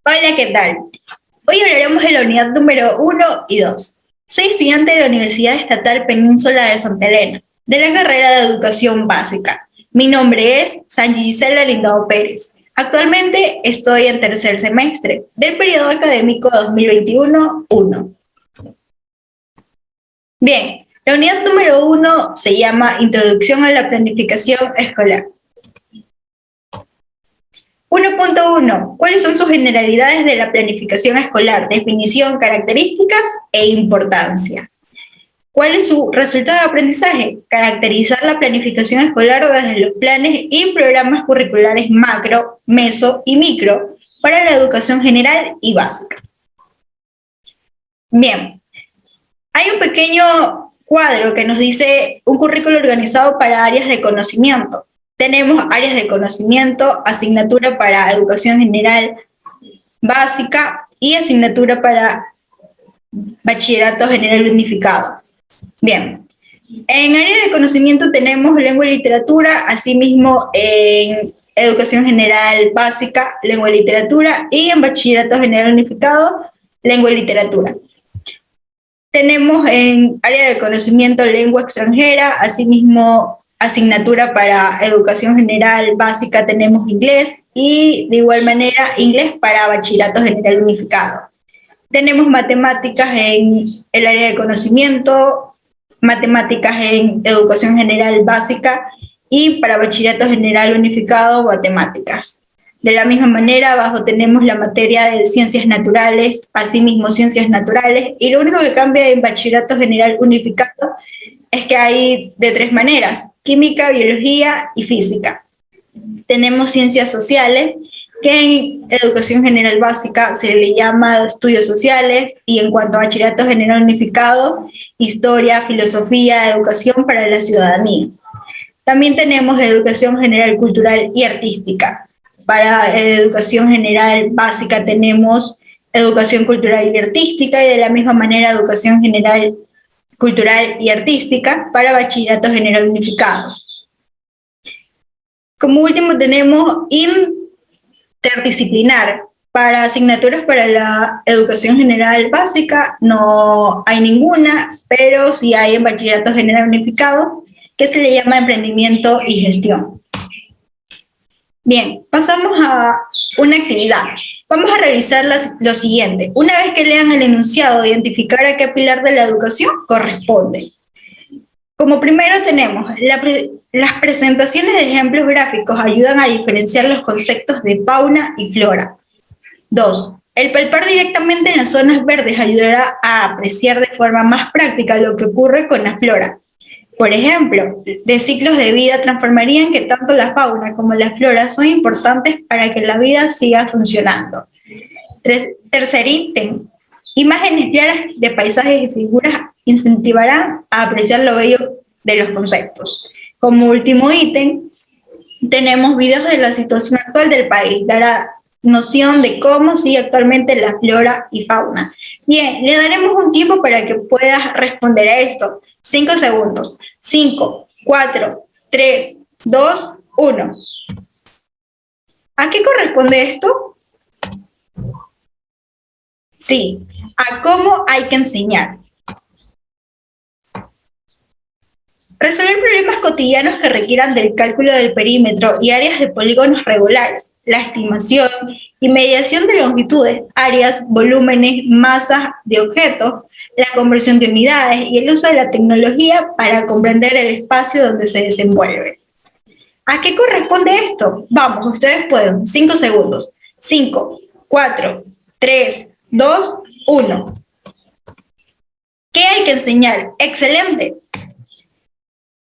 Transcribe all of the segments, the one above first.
Hola, ¿qué tal? Hoy hablaremos de la unidad número 1 y 2. Soy estudiante de la Universidad Estatal Península de Santa Elena, de la carrera de Educación Básica. Mi nombre es San Gisela Lindao Pérez. Actualmente estoy en tercer semestre del periodo académico 2021-1. Bien, la unidad número 1 se llama Introducción a la Planificación Escolar. 1.1. ¿Cuáles son sus generalidades de la planificación escolar? Definición, características e importancia. ¿Cuál es su resultado de aprendizaje? Caracterizar la planificación escolar desde los planes y programas curriculares macro, meso y micro para la educación general y básica. Bien, hay un pequeño cuadro que nos dice un currículo organizado para áreas de conocimiento. Tenemos áreas de conocimiento, asignatura para educación general básica y asignatura para bachillerato general unificado. Bien, en área de conocimiento tenemos lengua y literatura, asimismo en educación general básica, lengua y literatura, y en bachillerato general unificado, lengua y literatura. Tenemos en área de conocimiento lengua extranjera, asimismo asignatura para educación general básica tenemos inglés y de igual manera inglés para bachillerato general unificado. Tenemos matemáticas en el área de conocimiento, matemáticas en educación general básica y para bachillerato general unificado matemáticas. De la misma manera, abajo tenemos la materia de ciencias naturales, asimismo ciencias naturales, y lo único que cambia en bachillerato general unificado es que hay de tres maneras: química, biología y física. Tenemos ciencias sociales, que en educación general básica se le llama estudios sociales, y en cuanto a bachillerato general unificado, historia, filosofía, educación para la ciudadanía. También tenemos educación general cultural y artística. Para educación general básica tenemos educación cultural y artística, y de la misma manera educación general cultural y artística para bachillerato general unificado. Como último tenemos interdisciplinar. Para asignaturas para la educación general básica no hay ninguna, pero sí hay en bachillerato general unificado, que se le llama emprendimiento y gestión. Bien, pasamos a una actividad. Vamos a realizar lo siguiente. Una vez que lean el enunciado, identificar a qué pilar de la educación corresponde. Como primero tenemos, las presentaciones de ejemplos gráficos ayudan a diferenciar los conceptos de fauna y flora. 2. El palpar directamente en las zonas verdes ayudará a apreciar de forma más práctica lo que ocurre con la flora. Por ejemplo, de ciclos de vida transformarían que tanto la fauna como la flora son importantes para que la vida siga funcionando. Tercer ítem, imágenes claras de paisajes y figuras incentivarán a apreciar lo bello de los conceptos. Como último ítem, tenemos videos de la situación actual del país, dará noción de cómo sigue actualmente la flora y fauna. Bien, le daremos un tiempo para que puedas responder a esto. 5 segundos. 5, 4, 3, 2, 1. ¿A qué corresponde esto? Sí, a cómo hay que enseñar. Resolver problemas cotidianos que requieran del cálculo del perímetro y áreas de polígonos regulares, la estimación y mediación de longitudes, áreas, volúmenes, masas de objetos, la conversión de unidades y el uso de la tecnología para comprender el espacio donde se desenvuelve. ¿A qué corresponde esto? Vamos, ustedes pueden. 5 segundos. 5, 4, 3, 2, 1. ¿Qué hay que enseñar? ¡Excelente!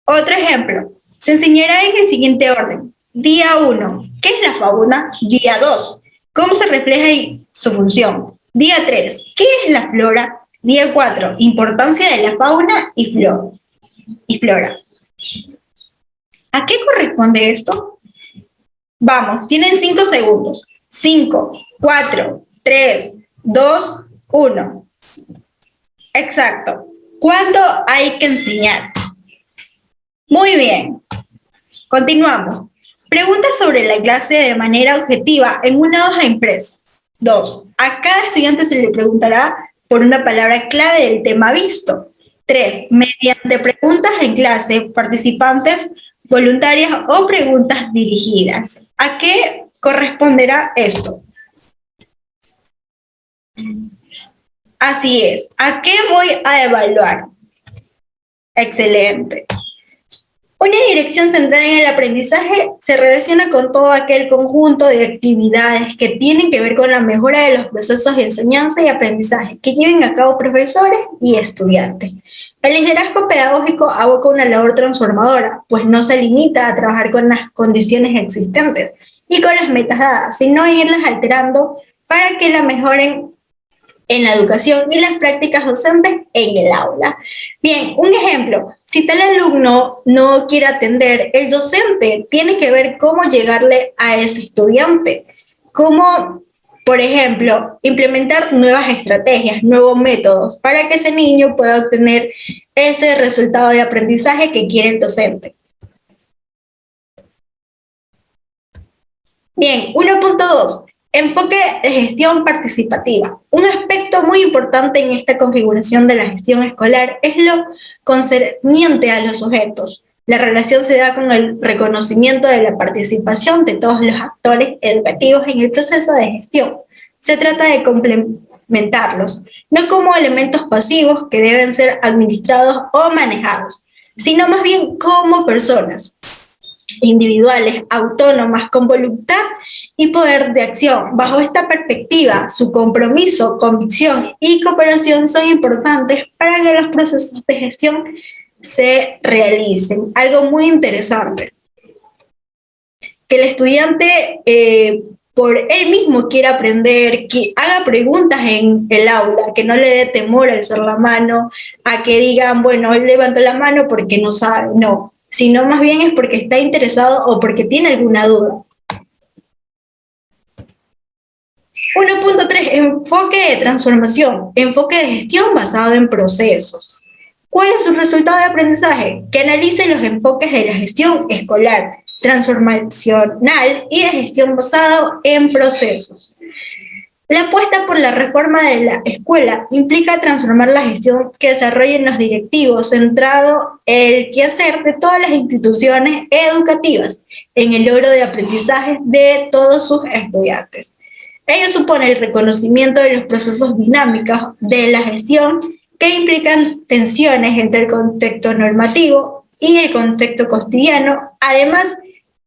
Otro ejemplo, se enseñará en el siguiente orden. Día 1, ¿qué es la fauna? Día 2, ¿cómo se refleja su función? Día 3, ¿qué es la flora? Día 4, importancia de la fauna y flora. ¿A qué corresponde esto? Vamos, tienen 5 segundos. 5, 4, 3, 2, 1. Exacto. ¿Cuándo hay que enseñar? Muy bien. Continuamos. Pregunta sobre la clase de manera objetiva en una hoja impresa. 2. A cada estudiante se le preguntará por una palabra clave del tema visto. 3. Mediante preguntas en clase, participantes voluntarias o preguntas dirigidas. ¿A qué corresponderá esto? Así es. ¿A qué voy a evaluar? Excelente. Una dirección centrada en el aprendizaje se relaciona con todo aquel conjunto de actividades que tienen que ver con la mejora de los procesos de enseñanza y aprendizaje que lleven a cabo profesores y estudiantes. El liderazgo pedagógico aboca una labor transformadora, pues no se limita a trabajar con las condiciones existentes y con las metas dadas, sino a irlas alterando para que la mejoren en la educación y las prácticas docentes en el aula. Bien, un ejemplo, si tal alumno no quiere atender, el docente tiene que ver cómo llegarle a ese estudiante, cómo, por ejemplo, implementar nuevas estrategias, nuevos métodos para que ese niño pueda obtener ese resultado de aprendizaje que quiere el docente. Bien, 1.2. Enfoque de gestión participativa. Un aspecto muy importante en esta configuración de la gestión escolar es lo concerniente a los sujetos. La relación se da con el reconocimiento de la participación de todos los actores educativos en el proceso de gestión. Se trata de complementarlos, no como elementos pasivos que deben ser administrados o manejados, sino más bien como personas individuales, autónomas, con voluntad y poder de acción. Bajo esta perspectiva, su compromiso, convicción y cooperación son importantes para que los procesos de gestión se realicen. Algo muy interesante, que el estudiante por él mismo quiera aprender, que haga preguntas en el aula, que no le dé temor a alzar la mano, a que digan, bueno, él levantó la mano porque no sabe, no, sino más bien es porque está interesado o porque tiene alguna duda. 1.3. Enfoque de transformación, enfoque de gestión basado en procesos. ¿Cuál es su resultado de aprendizaje? Que analice los enfoques de la gestión escolar, transformacional y de gestión basado en procesos. La apuesta por la reforma de la escuela implica transformar la gestión que desarrollen los directivos, centrado en el quehacer de todas las instituciones educativas en el logro de aprendizaje de todos sus estudiantes. Ello supone el reconocimiento de los procesos dinámicos de la gestión que implican tensiones entre el contexto normativo y el contexto cotidiano, además,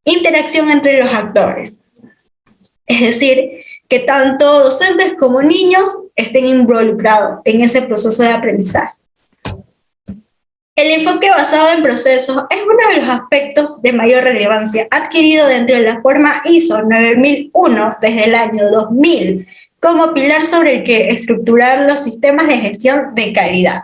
interacción entre los actores. Es decir, que tanto docentes como niños estén involucrados en ese proceso de aprendizaje. El enfoque basado en procesos es uno de los aspectos de mayor relevancia adquirido dentro de la forma ISO 9001 desde el año 2000 como pilar sobre el que estructurar los sistemas de gestión de calidad.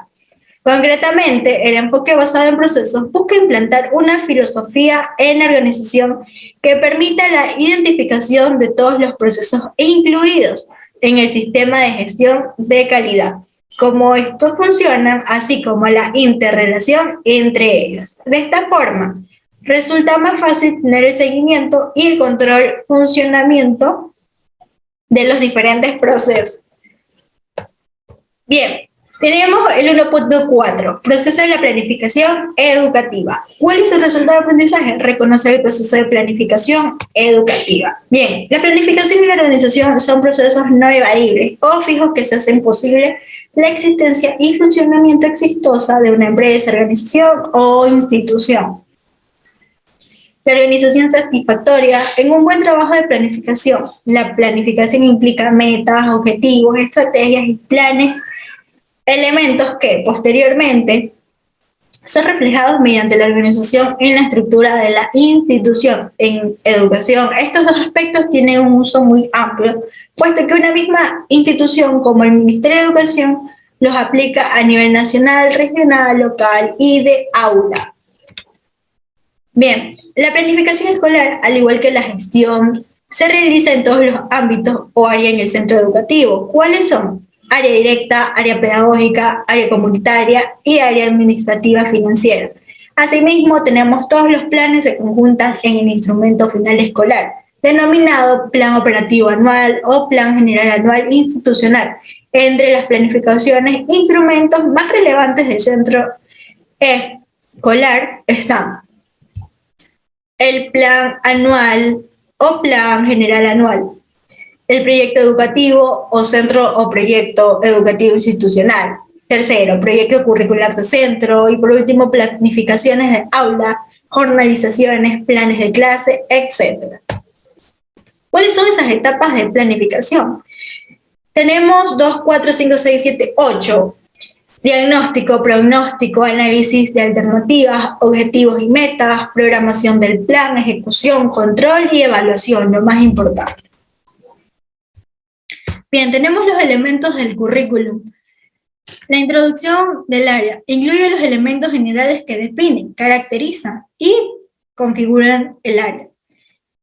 Concretamente, el enfoque basado en procesos busca implantar una filosofía en la organización que permita la identificación de todos los procesos incluidos en el sistema de gestión de calidad, cómo estos funcionan, así como la interrelación entre ellos. De esta forma, resulta más fácil tener el seguimiento y el control funcionamiento de los diferentes procesos. Bien, tenemos el 1.4, proceso de la planificación educativa. ¿Cuál es el resultado de aprendizaje? Reconocer el proceso de planificación educativa. Bien, la planificación y la organización son procesos no evadibles o fijos que se hacen posible la existencia y funcionamiento exitosa de una empresa, organización o institución. La organización satisfactoria en un buen trabajo de planificación. La planificación implica metas, objetivos, estrategias y planes, elementos que posteriormente son reflejados mediante la organización en la estructura de la institución. En educación, estos dos aspectos tienen un uso muy amplio, puesto que una misma institución como el Ministerio de Educación los aplica a nivel nacional, regional, local y de aula. Bien, la planificación escolar, al igual que la gestión, se realiza en todos los ámbitos o áreas en el centro educativo. ¿Cuáles son? Área directa, área pedagógica, área comunitaria y área administrativa financiera. Asimismo, tenemos todos los planes que se conjuntan en el instrumento final escolar, denominado Plan Operativo Anual o Plan General Anual Institucional. Entre las planificaciones e instrumentos más relevantes del centro escolar están el Plan Anual o Plan General Anual, el proyecto educativo o centro o proyecto educativo institucional. Tercero, proyecto curricular de centro. Y por último, planificaciones de aula, jornalizaciones, planes de clase, etc. ¿Cuáles son esas etapas de planificación? Tenemos 2, 4, 5, 6, 7, 8. Diagnóstico, pronóstico, análisis de alternativas, objetivos y metas, programación del plan, ejecución, control y evaluación, lo más importante. Bien, tenemos los elementos del currículum. La introducción del área incluye los elementos generales que definen, caracterizan y configuran el área,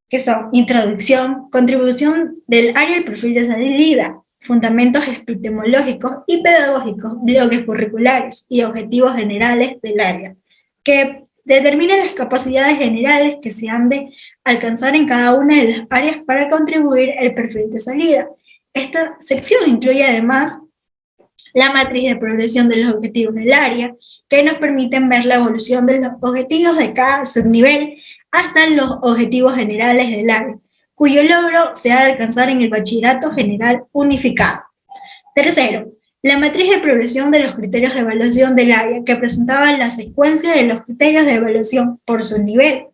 que son introducción, contribución del área al perfil de salida, fundamentos epistemológicos y pedagógicos, bloques curriculares y objetivos generales del área, que determinan las capacidades generales que se han de alcanzar en cada una de las áreas para contribuir al perfil de salida. Esta sección incluye además la matriz de progresión de los objetivos del área, que nos permiten ver la evolución de los objetivos de cada subnivel hasta los objetivos generales del área, cuyo logro se ha de alcanzar en el bachillerato general unificado. Tercero, la matriz de progresión de los criterios de evaluación del área, que presentaba la secuencia de los criterios de evaluación por subnivel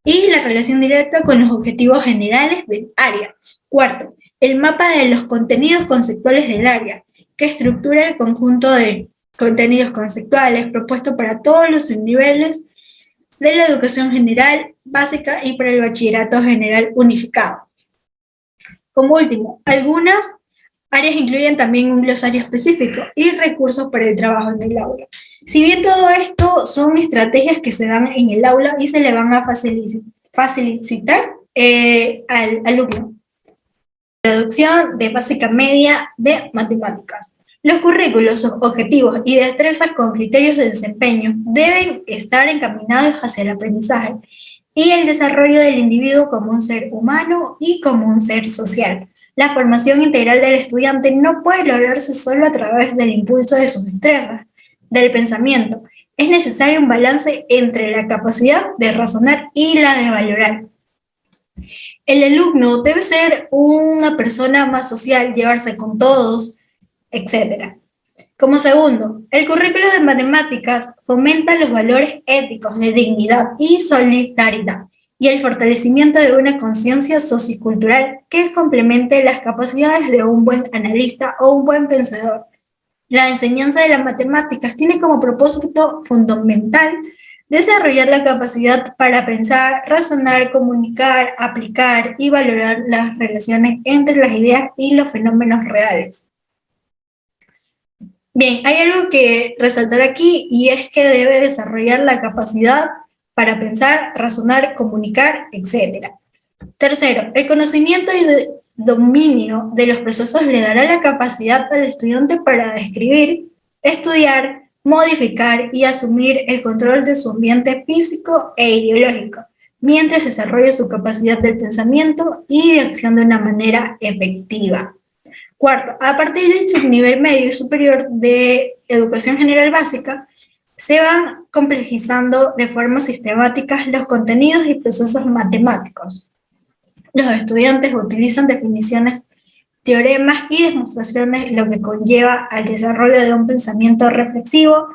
y la relación directa con los objetivos generales del área. Cuarto, el mapa de los contenidos conceptuales del área, que estructura el conjunto de contenidos conceptuales propuestos para todos los subniveles de la educación general básica y para el bachillerato general unificado. Como último, algunas áreas incluyen también un glosario específico y recursos para el trabajo en el aula. Si bien todo esto son estrategias que se dan en el aula y se le van a facilitar al alumno. Introducción de básica media de matemáticas. Los currículos, sus objetivos y destrezas con criterios de desempeño deben estar encaminados hacia el aprendizaje y el desarrollo del individuo como un ser humano y como un ser social. La formación integral del estudiante no puede lograrse solo a través del impulso de sus destrezas, del pensamiento. Es necesario un balance entre la capacidad de razonar y la de valorar. El alumno debe ser una persona más social, llevarse con todos, etc. Como segundo, el currículo de matemáticas fomenta los valores éticos de dignidad y solidaridad y el fortalecimiento de una conciencia sociocultural que complemente las capacidades de un buen analista o un buen pensador. La enseñanza de las matemáticas tiene como propósito fundamental desarrollar la capacidad para pensar, razonar, comunicar, aplicar y valorar las relaciones entre las ideas y los fenómenos reales. Bien, hay algo que resaltar aquí y es que debe desarrollar la capacidad para pensar, razonar, comunicar, etc. Tercero, el conocimiento y dominio de los procesos le dará la capacidad al estudiante para describir, estudiar, modificar y asumir el control de su ambiente físico e ideológico, mientras desarrolla su capacidad de pensamiento y de acción de una manera efectiva. Cuarto, a partir del subnivel medio y superior de educación general básica, se van complejizando de forma sistemática los contenidos y procesos matemáticos. Los estudiantes utilizan definiciones, teoremas y demostraciones, lo que conlleva al desarrollo de un pensamiento reflexivo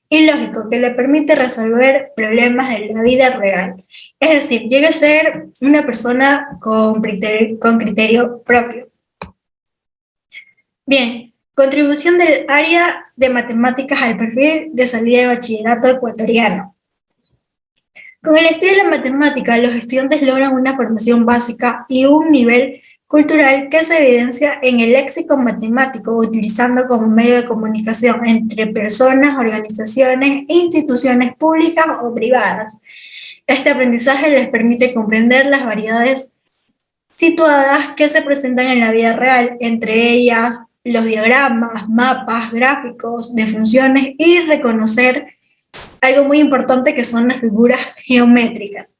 y lógico que le permite resolver problemas de la vida real. Es decir, llega a ser una persona con criterio propio. Bien, contribución del área de matemáticas al perfil de salida de bachillerato ecuatoriano. Con el estudio de la matemática, los estudiantes logran una formación básica y un nivel cultural que se evidencia en el léxico matemático, utilizando como medio de comunicación entre personas, organizaciones e instituciones públicas o privadas. Este aprendizaje les permite comprender las variedades situadas que se presentan en la vida real, entre ellas los diagramas, mapas, gráficos de funciones y reconocer algo muy importante que son las figuras geométricas.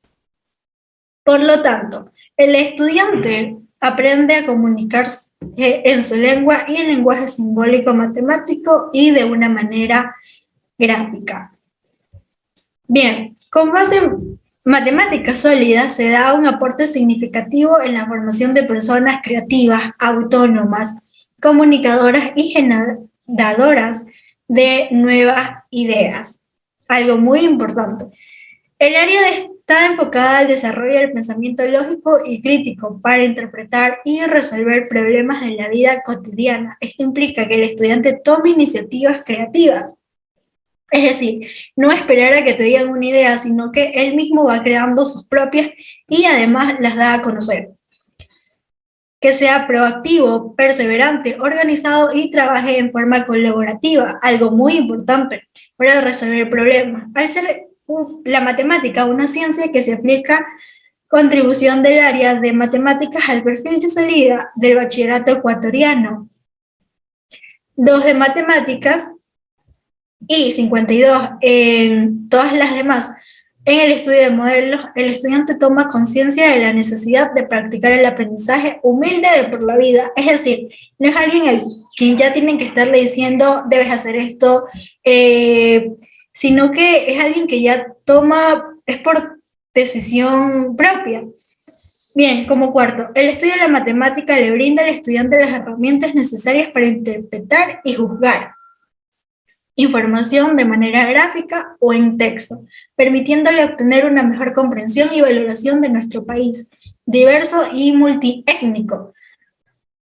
Por lo tanto, El estudiante aprende a comunicarse en su lengua y en lenguaje simbólico matemático y de una manera gráfica. Bien, con base en matemáticas sólidas se da un aporte significativo en la formación de personas creativas, autónomas, comunicadoras y generadoras de nuevas ideas. Algo muy importante. El área está enfocada al desarrollo del pensamiento lógico y crítico para interpretar y resolver problemas de la vida cotidiana. Esto implica que el estudiante tome iniciativas creativas. Es decir, no esperar a que te digan una idea, sino que él mismo va creando sus propias y además las da a conocer. Que sea proactivo, perseverante, organizado y trabaje en forma colaborativa, algo muy importante para resolver problemas. Al ser la matemática una ciencia que se aplica, contribución del área de matemáticas al perfil de salida del bachillerato ecuatoriano. 2 de matemáticas y 52 en todas las demás. En el estudio de modelos, el estudiante toma conciencia de la necesidad de practicar el aprendizaje humilde de por la vida. Es decir, no es alguien al quien ya tienen que estarle diciendo, debes hacer esto, sino que es alguien que ya toma, es por decisión propia. Bien, como cuarto, el estudio de la matemática le brinda al estudiante las herramientas necesarias para interpretar y juzgar información de manera gráfica o en texto, permitiéndole obtener una mejor comprensión y valoración de nuestro país, diverso y multiétnico,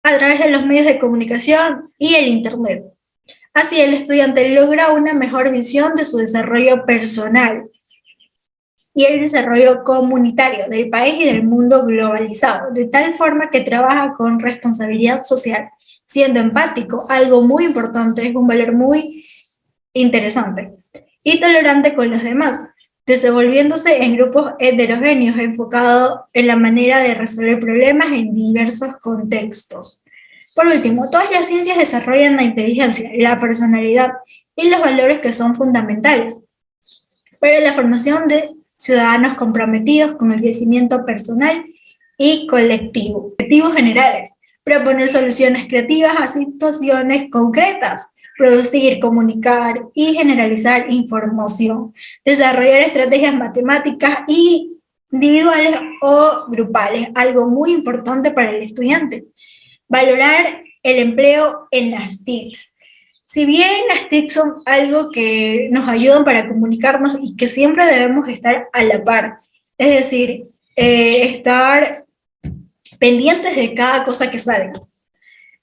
a través de los medios de comunicación y el Internet. Así, el estudiante logra una mejor visión de su desarrollo personal y el desarrollo comunitario del país y del mundo globalizado, de tal forma que trabaja con responsabilidad social, siendo empático, algo muy importante, es un valor muy interesante, y tolerante con los demás, desenvolviéndose en grupos heterogéneos, enfocado en la manera de resolver problemas en diversos contextos. Por último, todas las ciencias desarrollan la inteligencia, la personalidad y los valores que son fundamentales para la formación de ciudadanos comprometidos con el crecimiento personal y colectivo. Objetivos generales: proponer soluciones creativas a situaciones concretas, producir, comunicar y generalizar información, desarrollar estrategias matemáticas individuales o grupales, algo muy importante para el estudiante. Valorar el empleo en las TICs. Si bien las TIC son algo que nos ayudan para comunicarnos y que siempre debemos estar a la par, es decir, estar pendientes de cada cosa que salga.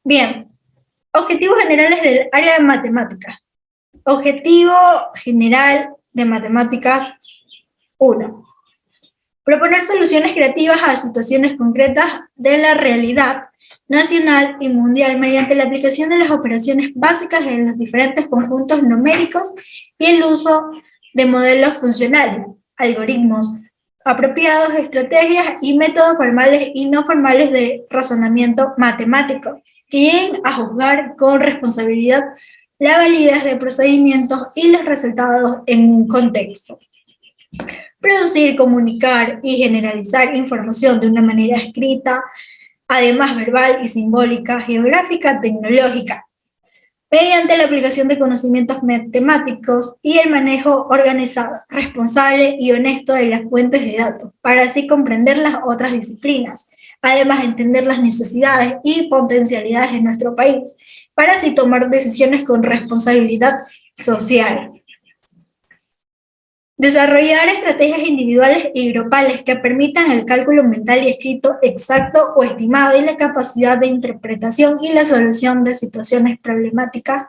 Bien, objetivos generales del área de matemáticas. Objetivo general de matemáticas 1. Proponer soluciones creativas a situaciones concretas de la realidad nacional y mundial mediante la aplicación de las operaciones básicas en los diferentes conjuntos numéricos y el uso de modelos funcionales, algoritmos apropiados, estrategias y métodos formales y no formales de razonamiento matemático, que lleguen a juzgar con responsabilidad la validez de procedimientos y los resultados en un contexto. Producir, comunicar y generalizar información de una manera escrita, además verbal y simbólica, geográfica, tecnológica, mediante la aplicación de conocimientos matemáticos y el manejo organizado, responsable y honesto de las fuentes de datos, para así comprender las otras disciplinas, además de entender las necesidades y potencialidades de nuestro país, para así tomar decisiones con responsabilidad social. Desarrollar estrategias individuales y grupales que permitan el cálculo mental y escrito exacto o estimado y la capacidad de interpretación y la solución de situaciones problemáticas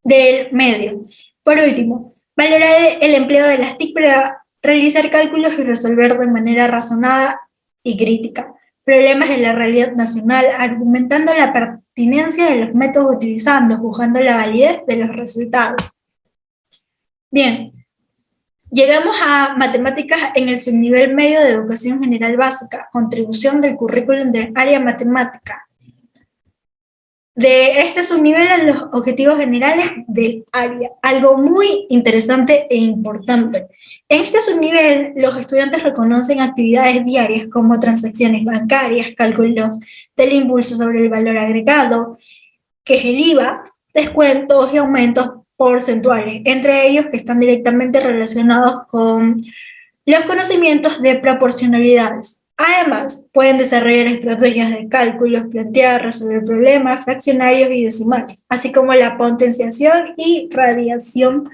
del medio. Por último, valorar el empleo de las TIC para realizar cálculos y resolver de manera razonada y crítica problemas de la realidad nacional, argumentando la pertinencia de los métodos utilizados, buscando la validez de los resultados. Bien. Llegamos a matemáticas en el subnivel medio de educación general básica, contribución del currículum del área matemática. de este subnivel a los objetivos generales del área. Algo muy interesante e importante. En este subnivel, los estudiantes reconocen actividades diarias como transacciones bancarias, cálculos del impulso sobre el valor agregado, que es el IVA, descuentos y aumentos porcentuales, entre ellos que están directamente relacionados con los conocimientos de proporcionalidades. Además, pueden desarrollar estrategias de cálculos, plantear, resolver problemas fraccionarios y decimales, así como la potenciación y radiación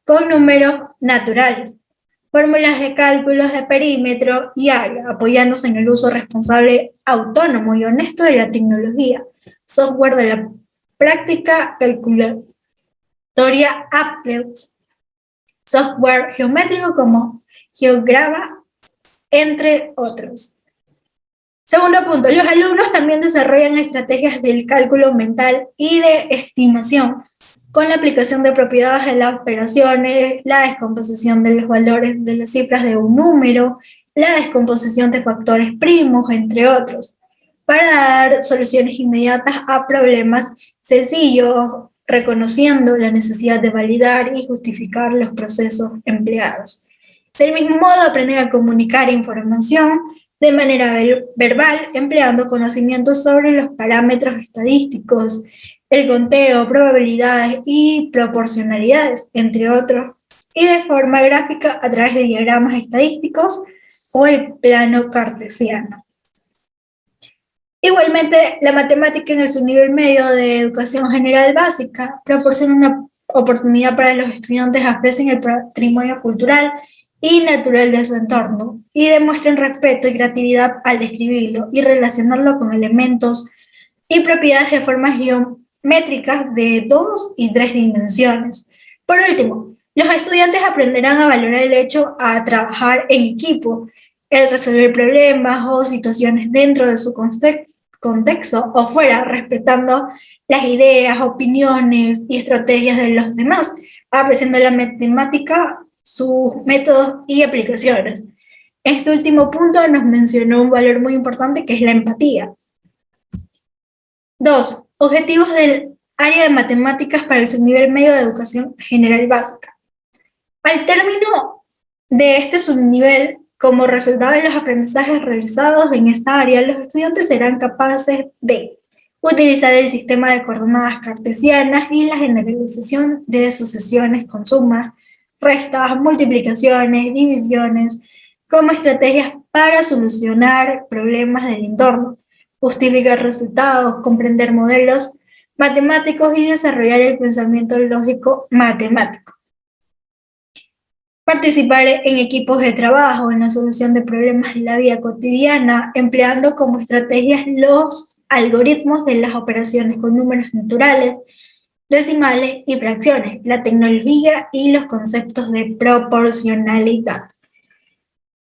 con números naturales, fórmulas de cálculos de perímetro y área, apoyándose en el uso responsable, autónomo y honesto de la tecnología, software de la práctica calculatoria Apple, software geométrico como GeoGraph, entre otros. Segundo punto, los alumnos también desarrollan estrategias del cálculo mental y de estimación, con la aplicación de propiedades de las operaciones, la descomposición de los valores de las cifras de un número, la descomposición de factores primos, entre otros, para dar soluciones inmediatas a problemas sencillos, reconociendo la necesidad de validar y justificar los procesos empleados. Del mismo modo, aprenden a comunicar información de manera verbal, empleando conocimientos sobre los parámetros estadísticos, el conteo, probabilidades y proporcionalidades, entre otros, y de forma gráfica a través de diagramas estadísticos o el plano cartesiano. Igualmente, la matemática en el subnivel medio de educación general básica proporciona una oportunidad para los estudiantes que aprecien el patrimonio cultural y natural de su entorno y demuestren respeto y creatividad al describirlo y relacionarlo con elementos y propiedades de formas geométricas de 2 y 3 dimensiones. Por último, los estudiantes aprenderán a valorar el hecho a trabajar en equipo, el resolver problemas o situaciones dentro de su contexto o fuera, respetando las ideas, opiniones y estrategias de los demás, apreciando la matemática, sus métodos y aplicaciones. Este último punto nos mencionó un valor muy importante que es la empatía. 2. Objetivos del área de matemáticas para el subnivel medio de educación general básica. Al término de este subnivel, como resultado de los aprendizajes realizados en esta área, los estudiantes serán capaces de utilizar el sistema de coordenadas cartesianas y la generalización de sucesiones con sumas, restas, multiplicaciones, divisiones, como estrategias para solucionar problemas del entorno, justificar resultados, comprender modelos matemáticos y desarrollar el pensamiento lógico matemático. Participar en equipos de trabajo, en la solución de problemas de la vida cotidiana, empleando como estrategias los algoritmos de las operaciones con números naturales, decimales y fracciones, la tecnología y los conceptos de proporcionalidad.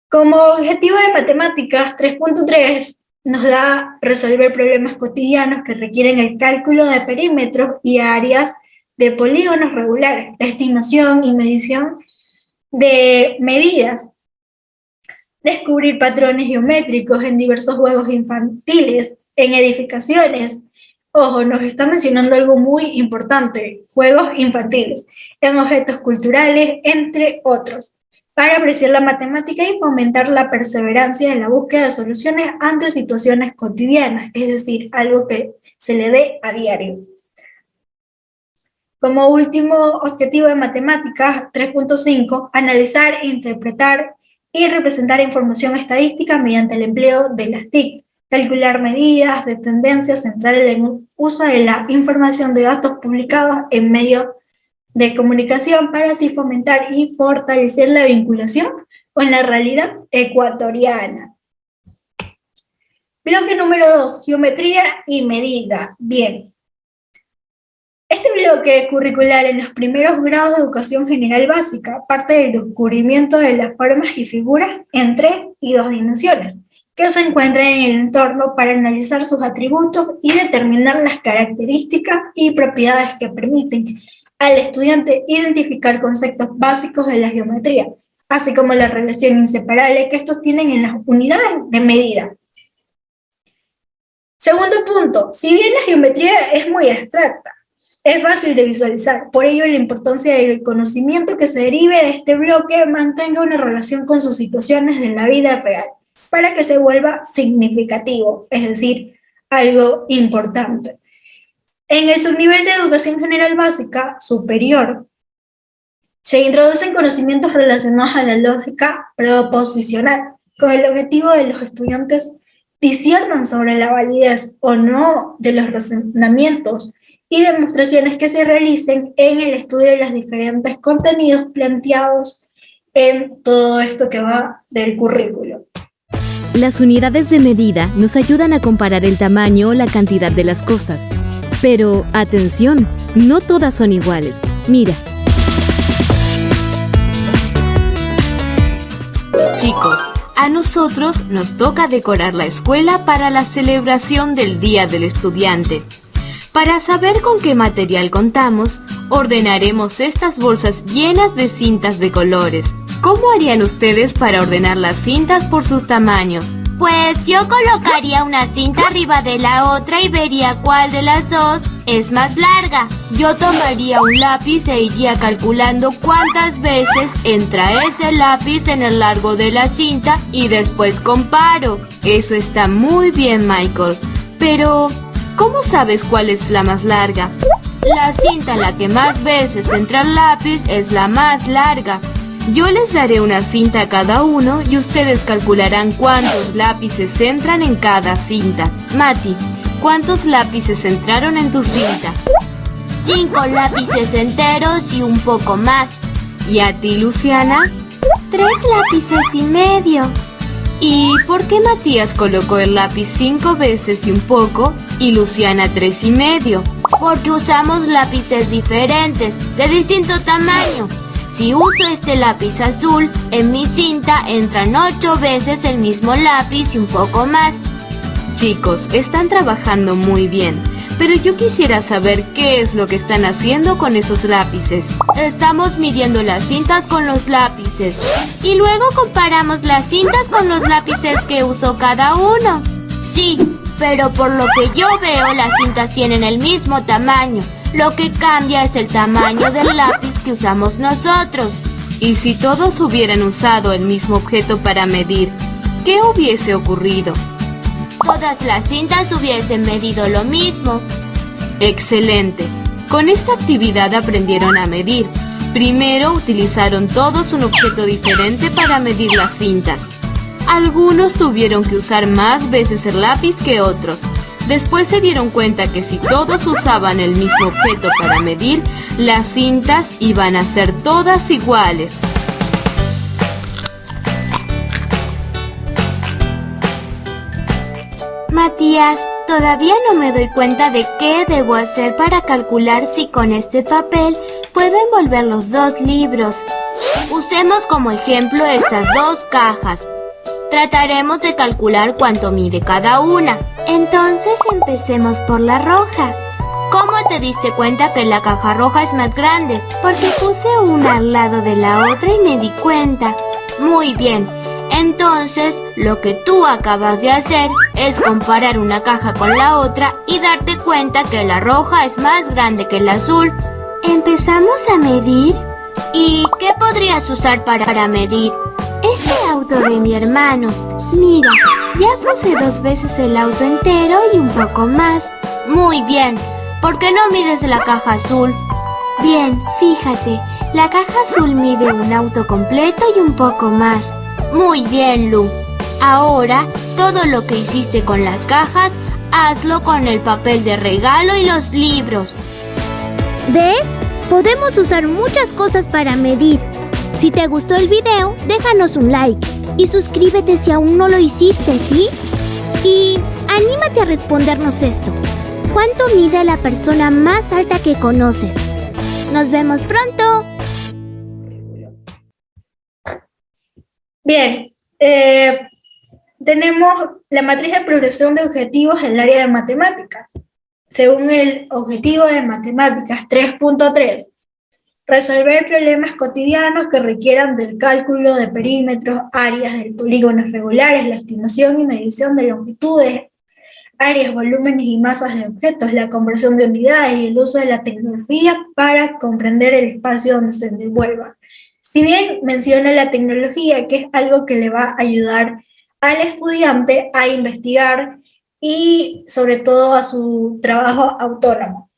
Como objetivo de matemáticas 3.3 nos da resolver problemas cotidianos que requieren el cálculo de perímetros y áreas de polígonos regulares, la estimación y medición de medidas, descubrir patrones geométricos en diversos juegos infantiles, en edificaciones. Ojo, nos está mencionando algo muy importante, juegos infantiles, en objetos culturales, entre otros, para apreciar la matemática y fomentar la perseverancia en la búsqueda de soluciones ante situaciones cotidianas, es decir, algo que se le dé a diario. Como último objetivo de matemáticas 3.5, analizar, interpretar y representar información estadística mediante el empleo de las TIC, calcular medidas de tendencia central en el uso de la información de datos publicados en medios de comunicación para así fomentar y fortalecer la vinculación con la realidad ecuatoriana. Bloque número 2, geometría y medida. Bien. Este bloque curricular en los primeros grados de educación general básica parte del descubrimiento de las formas y figuras en 3 y 2 dimensiones, que se encuentran en el entorno para analizar sus atributos y determinar las características y propiedades que permiten al estudiante identificar conceptos básicos de la geometría, así como la relación inseparable que estos tienen en las unidades de medida. Segundo punto, si bien la geometría es muy abstracta, es fácil de visualizar, por ello la importancia del conocimiento que se derive de este bloque mantenga una relación con sus situaciones de la vida real, para que se vuelva significativo, es decir, algo importante. En el subnivel de educación general básica superior, se introducen conocimientos relacionados a la lógica proposicional, con el objetivo de los estudiantes disciernan sobre la validez o no de los razonamientos y demostraciones que se realicen en el estudio de los diferentes contenidos planteados en todo esto que va del currículo. Las unidades de medida nos ayudan a comparar el tamaño o la cantidad de las cosas. Pero, atención, no todas son iguales. Mira. Chicos, a nosotros nos toca decorar la escuela para la celebración del Día del Estudiante. Para saber con qué material contamos, ordenaremos estas bolsas llenas de cintas de colores. ¿Cómo harían ustedes para ordenar las cintas por sus tamaños? Pues yo colocaría una cinta arriba de la otra y vería cuál de las dos es más larga. Yo tomaría un lápiz e iría calculando cuántas veces entra ese lápiz en el largo de la cinta y después comparo. Eso está muy bien, Michael. Pero, ¿cómo sabes cuál es la más larga? La cinta en la que más veces entra el lápiz es la más larga. Yo les daré una cinta a cada uno y ustedes calcularán cuántos lápices entran en cada cinta. Mati, ¿cuántos lápices entraron en tu cinta? 5 lápices enteros y un poco más. ¿Y a ti, Luciana? 3 lápices y medio. ¿Y por qué Matías colocó el lápiz 5 veces y un poco y Luciana 3 y medio? Porque usamos lápices diferentes, de distinto tamaño. Si uso este lápiz azul, en mi cinta entran 8 veces el mismo lápiz y un poco más. Chicos, están trabajando muy bien, pero yo quisiera saber qué es lo que están haciendo con esos lápices. Estamos midiendo las cintas con los lápices y luego comparamos las cintas con los lápices que usó cada uno. Sí, pero por lo que yo veo, las cintas tienen el mismo tamaño. Lo que cambia es el tamaño del lápiz que usamos nosotros. ¿Y si todos hubieran usado el mismo objeto para medir, qué hubiese ocurrido? Todas las cintas hubiesen medido lo mismo. ¡Excelente! Con esta actividad aprendieron a medir. Primero utilizaron todos un objeto diferente para medir las cintas. Algunos tuvieron que usar más veces el lápiz que otros. Después se dieron cuenta que si todos usaban el mismo objeto para medir, las cintas iban a ser todas iguales. Matías, todavía no me doy cuenta de qué debo hacer para calcular si con este papel puedo envolver los 2 libros. Usemos como ejemplo estas 2 cajas. Trataremos de calcular cuánto mide cada una. Entonces empecemos por la roja. ¿Cómo te diste cuenta que la caja roja es más grande? Porque puse una al lado de la otra y me di cuenta. Muy bien. Entonces, lo que tú acabas de hacer es comparar una caja con la otra y darte cuenta que la roja es más grande que la azul. ¿Empezamos a medir? ¿Y qué podrías usar para medir? Este auto de mi hermano. Mira, ya puse 2 veces el auto entero y un poco más. Muy bien. ¿Por qué no mides la caja azul? Bien, fíjate, la caja azul mide un auto completo y un poco más. Muy bien, Lu. Ahora, todo lo que hiciste con las cajas, hazlo con el papel de regalo y los libros. ¿Ves? Podemos usar muchas cosas para medir. Si te gustó el video, déjanos un like y suscríbete si aún no lo hiciste, ¿sí? Y anímate a respondernos esto. ¿Cuánto mide la persona más alta que conoces? ¡Nos vemos pronto! Bien, tenemos la matriz de progresión de objetivos en el área de matemáticas. Según el objetivo de matemáticas 3.3, resolver problemas cotidianos que requieran del cálculo de perímetros, áreas de polígonos regulares, la estimación y medición de longitudes, áreas, volúmenes y masas de objetos, la conversión de unidades y el uso de la tecnología para comprender el espacio donde se desenvuelva. Si bien menciona la tecnología, que es algo que le va a ayudar al estudiante a investigar y sobre todo a su trabajo autónomo.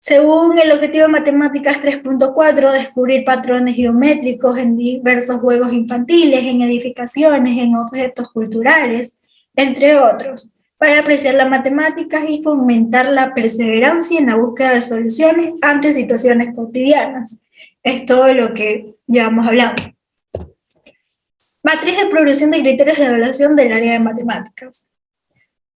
Según el objetivo de matemáticas 3.4, descubrir patrones geométricos en diversos juegos infantiles, en edificaciones, en objetos culturales, entre otros, para apreciar las matemáticas y fomentar la perseverancia en la búsqueda de soluciones ante situaciones cotidianas. Es todo lo que llevamos hablando. Matriz de progresión de criterios de evaluación del área de matemáticas.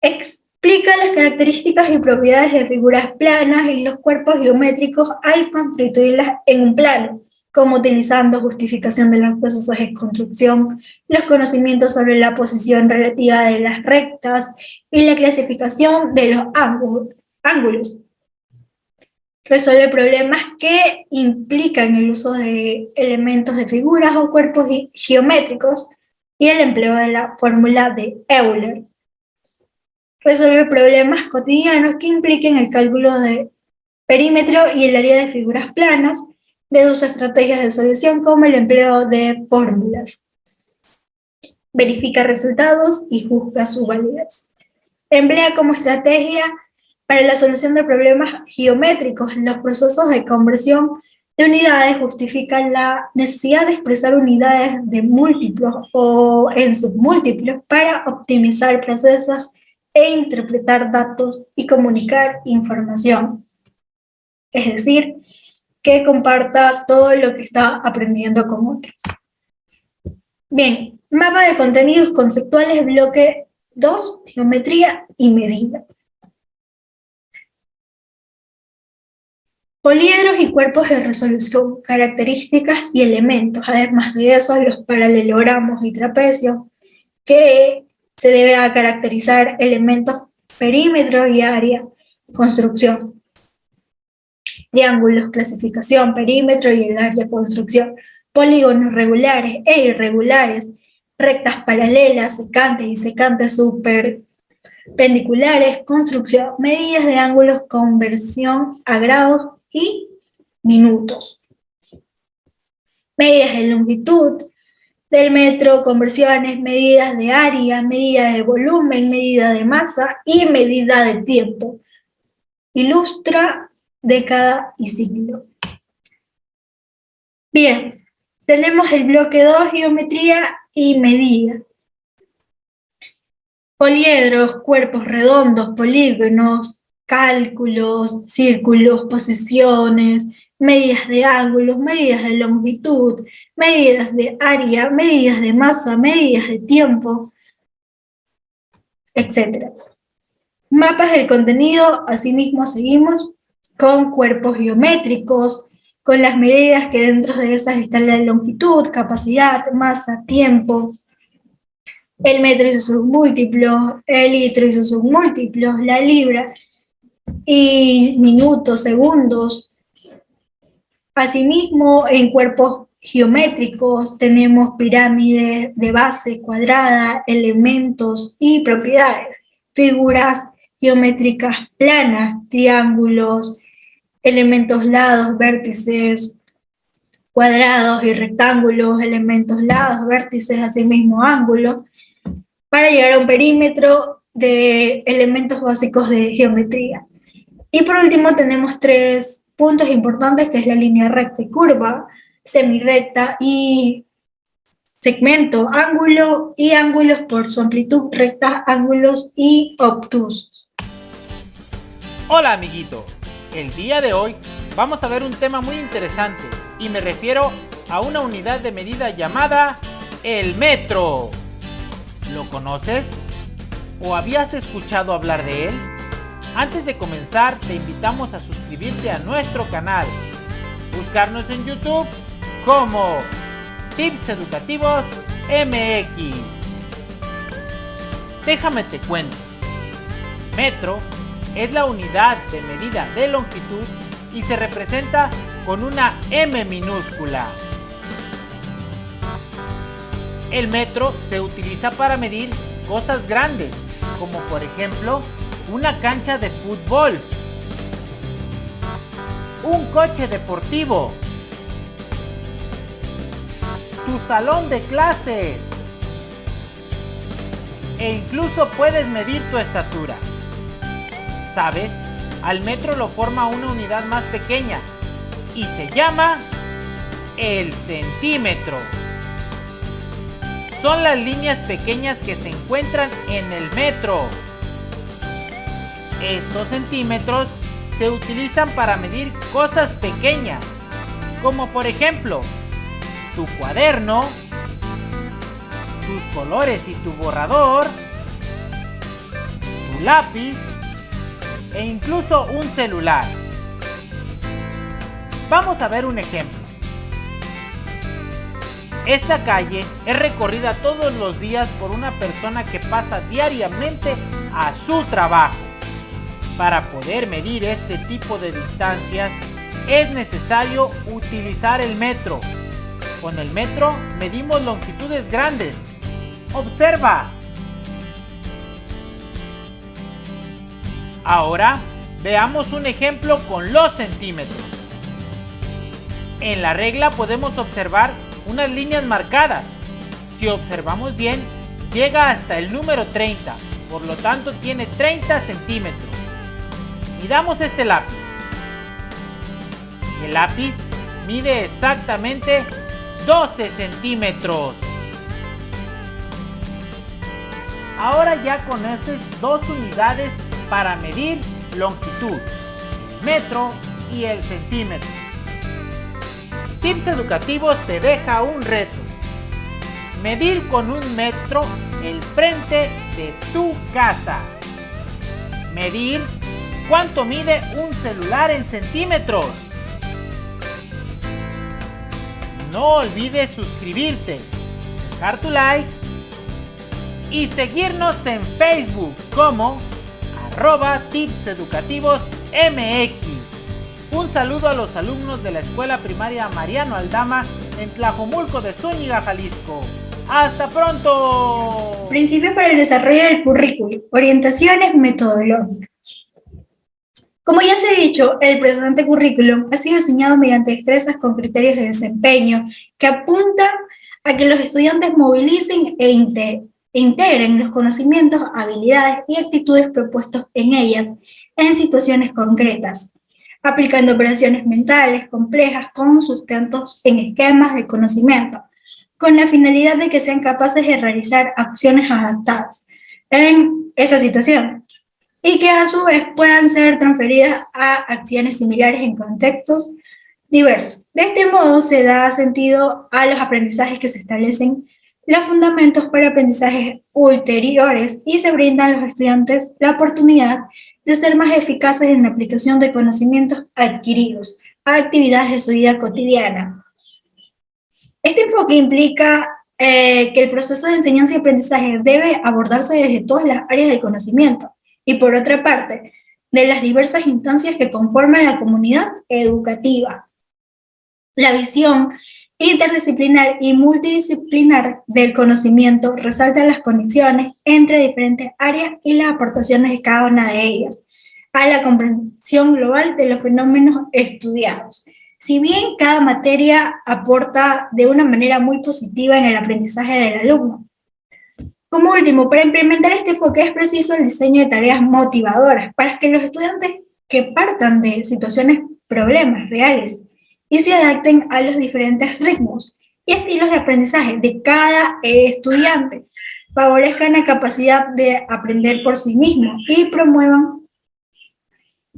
Explica las características y propiedades de figuras planas y los cuerpos geométricos al constituirlas en un plano, como utilizando justificación de los procesos de construcción, los conocimientos sobre la posición relativa de las rectas y la clasificación de los ángulos. Resuelve problemas que implican el uso de elementos de figuras o cuerpos geométricos y el empleo de la fórmula de Euler. Resuelve problemas cotidianos que impliquen el cálculo de perímetro y el área de figuras planas. Deduce estrategias de solución como el empleo de fórmulas. Verifica resultados y juzga su validez. Emplea como estrategia para la solución de problemas geométricos. Los procesos de conversión de unidades justifican la necesidad de expresar unidades de múltiplos o en submúltiplos para optimizar procesos e interpretar datos y comunicar información. Es decir, que comparta todo lo que está aprendiendo con otros. Bien, mapa de contenidos conceptuales, bloque 2, geometría y medida. Poliedros y cuerpos de resolución, características y elementos. Además de eso, los paralelogramos y trapecios, que se debe a caracterizar elementos, perímetro y área, construcción. Triángulos, clasificación, perímetro y el área, construcción. Polígonos regulares e irregulares, rectas paralelas, secantes y secantes superpendiculares, construcción. Medidas de ángulos, conversión a grados y minutos. Medidas de longitud del metro, conversiones, medidas de área, medida de volumen, medida de masa y medida de tiempo. Ilustra década y siglo. Bien, tenemos el bloque 2, geometría y medida. Poliedros, cuerpos redondos, polígonos, cálculos, círculos, posiciones, medidas de ángulos, medidas de longitud, medidas de área, medidas de masa, medidas de tiempo, etc. Mapas del contenido, asimismo seguimos con cuerpos geométricos, con las medidas que dentro de esas están la longitud, capacidad, masa, tiempo, el metro y sus submúltiplos, el litro y sus submúltiplos, la libra y minutos, segundos. Asimismo, en cuerpos geométricos tenemos pirámides de base cuadrada, elementos y propiedades, figuras geométricas planas, triángulos, elementos lados, vértices, cuadrados y rectángulos, elementos lados, vértices, asimismo ángulos, para llegar a un perímetro de elementos básicos de geometría. Y por último tenemos 3 puntos importantes, que es la línea recta y curva, semirrecta y segmento, ángulo y ángulos por su amplitud, rectas, ángulos y obtusos. Hola amiguito, el día de hoy vamos a ver un tema muy interesante y me refiero a una unidad de medida llamada el metro. ¿Lo conoces? ¿O habías escuchado hablar de él? Antes de comenzar te invitamos a suscribirte a nuestro canal, buscarnos en YouTube como Tips Educativos MX. Déjame te cuento. Metro es la unidad de medida de longitud y se representa con una M minúscula. El metro se utiliza para medir cosas grandes como por ejemplo una cancha de fútbol, un coche deportivo, tu salón de clases, e incluso puedes medir tu estatura. ¿Sabes? Al metro lo forma una unidad más pequeña y se llama el centímetro. Son las líneas pequeñas que se encuentran en el metro. Estos centímetros se utilizan para medir cosas pequeñas, como por ejemplo, tu cuaderno, tus colores y tu borrador, tu lápiz e incluso un celular. Vamos a ver un ejemplo. Esta calle es recorrida todos los días por una persona que pasa diariamente a su trabajo. Para poder medir este tipo de distancias es necesario utilizar el metro. Con el metro medimos longitudes grandes. ¡Observa! Ahora veamos un ejemplo con los centímetros. En la regla podemos observar unas líneas marcadas. Si observamos bien, llega hasta el número 30, por lo tanto tiene 30 centímetros. Midamos este lápiz. El lápiz mide exactamente 12 centímetros. Ahora ya conoces dos unidades para medir longitud, metro y el centímetro. Tips Educativos te deja un reto: medir con un metro el frente de tu casa. Medir cuánto mide un celular en centímetros. No olvides suscribirte, dejar tu like y seguirnos en Facebook como @tipseducativosmx. Un saludo a los alumnos de la Escuela Primaria Mariano Aldama en Tlajomulco de Zúñiga, Jalisco. ¡Hasta pronto! Principios para el desarrollo del currículum. Orientaciones metodológicas. Como ya se ha dicho, el presente currículum ha sido diseñado mediante destrezas con criterios de desempeño que apuntan a que los estudiantes movilicen e integren los conocimientos, habilidades y actitudes propuestos en ellas en situaciones concretas, aplicando operaciones mentales complejas con sustentos en esquemas de conocimiento, con la finalidad de que sean capaces de realizar acciones adaptadas en esa situación y que a su vez puedan ser transferidas a acciones similares en contextos diversos. De este modo se da sentido a los aprendizajes que se establecen los fundamentos para aprendizajes ulteriores y se brindan a los estudiantes la oportunidad de ser más eficaces en la aplicación de conocimientos adquiridos a actividades de su vida cotidiana. Este enfoque implica que el proceso de enseñanza y aprendizaje debe abordarse desde todas las áreas del conocimiento y, por otra parte, de las diversas instancias que conforman la comunidad educativa. La visión interdisciplinar y multidisciplinar del conocimiento resalta las conexiones entre diferentes áreas y las aportaciones de cada una de ellas a la comprensión global de los fenómenos estudiados. Si bien cada materia aporta de una manera muy positiva en el aprendizaje del alumno. Como último, para implementar este enfoque es preciso el diseño de tareas motivadoras para que los estudiantes que partan de situaciones, problemas reales y se adapten a los diferentes ritmos y estilos de aprendizaje de cada estudiante, favorezcan la capacidad de aprender por sí mismo y promuevan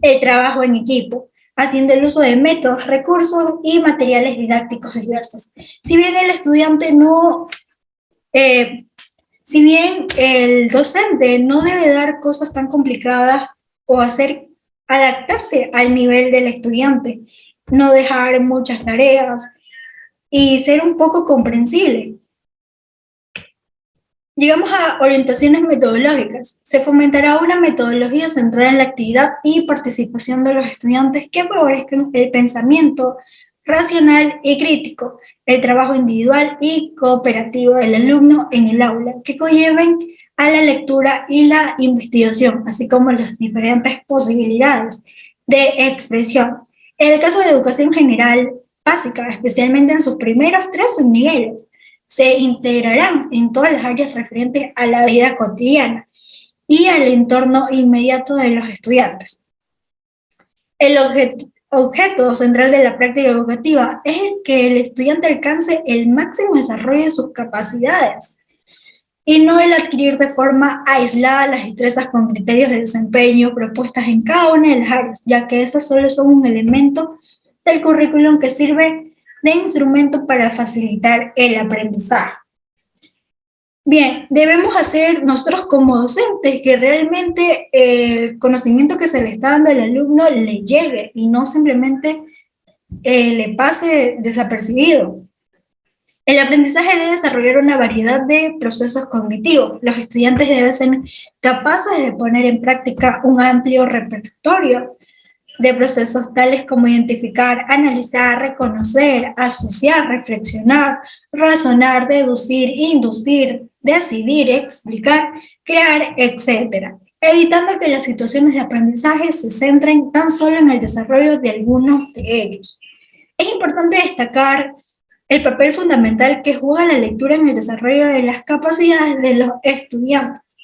el trabajo en equipo, haciendo el uso de métodos, recursos y materiales didácticos diversos. Si bien el docente no debe dar cosas tan complicadas o adaptarse al nivel del estudiante, no dejar muchas tareas y ser un poco comprensible. Llegamos a orientaciones metodológicas. Se fomentará una metodología centrada en la actividad y participación de los estudiantes que favorezcan el pensamiento racional y crítico, el trabajo individual y cooperativo del alumno en el aula, que conlleven a la lectura y la investigación, así como las diferentes posibilidades de expresión. En el caso de educación general básica, especialmente en sus primeros 3 subniveles, se integrarán en todas las áreas referentes a la vida cotidiana y al entorno inmediato de los estudiantes. El objeto central de la práctica educativa es que el estudiante alcance el máximo desarrollo de sus capacidades y no el adquirir de forma aislada las destrezas con criterios de desempeño propuestas en cada una de las áreas, ya que esas solo son un elemento del currículum que sirve de instrumento para facilitar el aprendizaje. Bien, debemos hacer nosotros como docentes que realmente el conocimiento que se le está dando al alumno le llegue y no simplemente le pase desapercibido. El aprendizaje debe desarrollar una variedad de procesos cognitivos. Los estudiantes deben ser capaces de poner en práctica un amplio repertorio de procesos tales como identificar, analizar, reconocer, asociar, reflexionar, razonar, deducir, inducir, decidir, explicar, crear, etc., evitando que las situaciones de aprendizaje se centren tan solo en el desarrollo de algunos de ellos. Es importante destacar el papel fundamental que juega la lectura en el desarrollo de las capacidades de los estudiantes.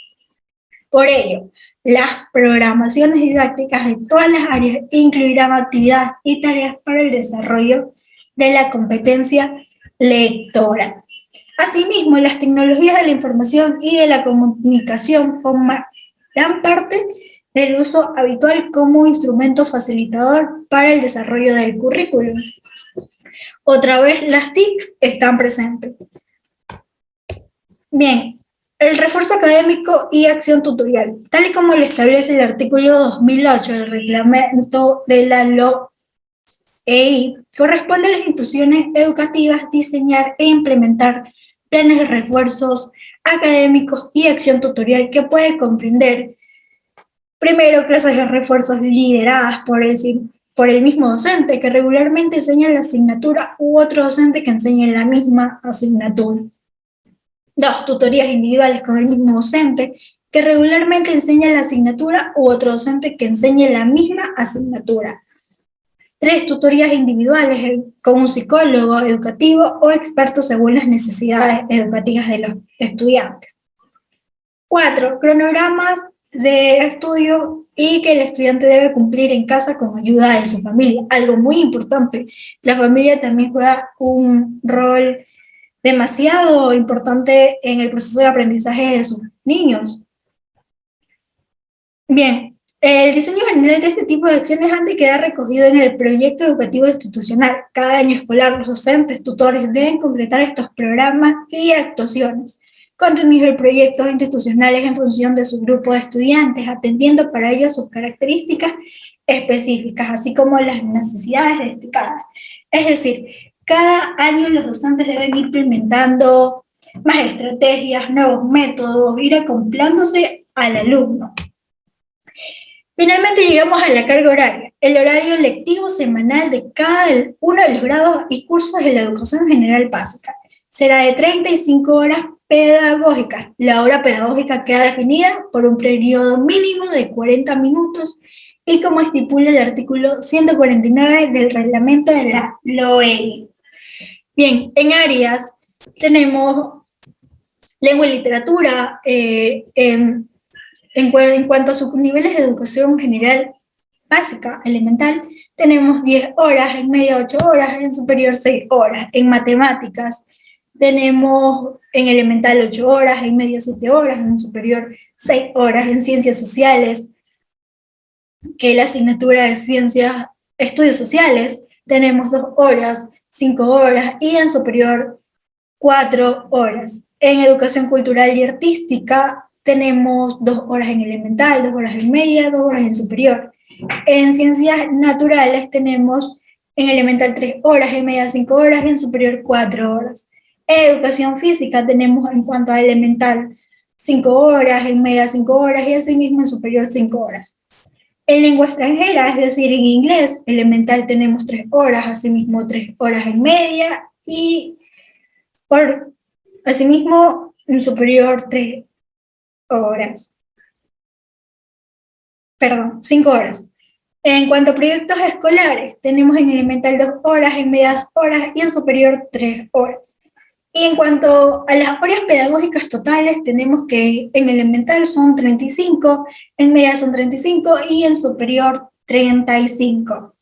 Por ello, las programaciones didácticas de todas las áreas incluirán actividades y tareas para el desarrollo de la competencia lectora. Asimismo, las tecnologías de la información y de la comunicación forman gran parte del uso habitual como instrumento facilitador para el desarrollo del currículum. Otra vez, las TICs están presentes. Bien, el refuerzo académico y acción tutorial, tal y como lo establece el artículo 2008 del reglamento de la LOEI, corresponde a las instituciones educativas diseñar e implementar planes de refuerzos académicos y acción tutorial que puede comprender, primero, clases de refuerzos lideradas por el mismo docente que regularmente enseña la asignatura u otro docente que enseñe la misma asignatura. 2. Tutorías individuales con el mismo docente que regularmente enseña la asignatura u otro docente que enseñe la misma asignatura. 3. Tutorías individuales con un psicólogo educativo o experto según las necesidades educativas de los estudiantes. 4. Cronogramas de estudio y que el estudiante debe cumplir en casa con ayuda de su familia. Algo muy importante, la familia también juega un rol demasiado importante en el proceso de aprendizaje de sus niños. Bien, el diseño general de este tipo de acciones han de quedar recogido en el proyecto educativo institucional. Cada año escolar, los docentes, tutores deben concretar estos programas y actuaciones, contenidos de proyectos institucionales en función de su grupo de estudiantes, atendiendo para ello sus características específicas, así como las necesidades destacadas. Es decir, cada año los docentes deben ir implementando más estrategias, nuevos métodos, ir acoplándose al alumno. Finalmente llegamos a la carga horaria, el horario lectivo semanal de cada uno de los grados y cursos de la educación general básica. Será de 35 horas pedagógicas. La hora pedagógica queda definida por un periodo mínimo de 40 minutos y como estipula el artículo 149 del reglamento de la LOEI. Bien, en áreas tenemos lengua y literatura, en cuanto a sus niveles de educación general básica, elemental, tenemos 10 horas, en media 8 horas, en superior 6 horas. En matemáticas tenemos en elemental 8 horas, en media 7 horas, en superior 6 horas. En ciencias sociales, que es la asignatura de ciencias, estudios sociales, tenemos 2 horas, 5 horas y en superior 4 horas. En educación cultural y artística tenemos 2 horas en elemental, 2 horas en media, 2 horas en superior. En ciencias naturales tenemos en elemental 3 horas, en media 5 horas y en superior 4 horas. En educación física tenemos en cuanto a elemental 5 horas, en media 5 horas y asimismo en superior 5 horas. En lengua extranjera, es decir, en inglés, elemental tenemos 3 horas, asimismo 3 horas en media y asimismo en superior 3 horas. Perdón, 5 horas. En cuanto a proyectos escolares, tenemos en elemental 2 horas, en media 2 horas y en superior 3 horas. Y en cuanto a las horas pedagógicas totales, tenemos que en elemental son 35, en media son 35 y en superior 35.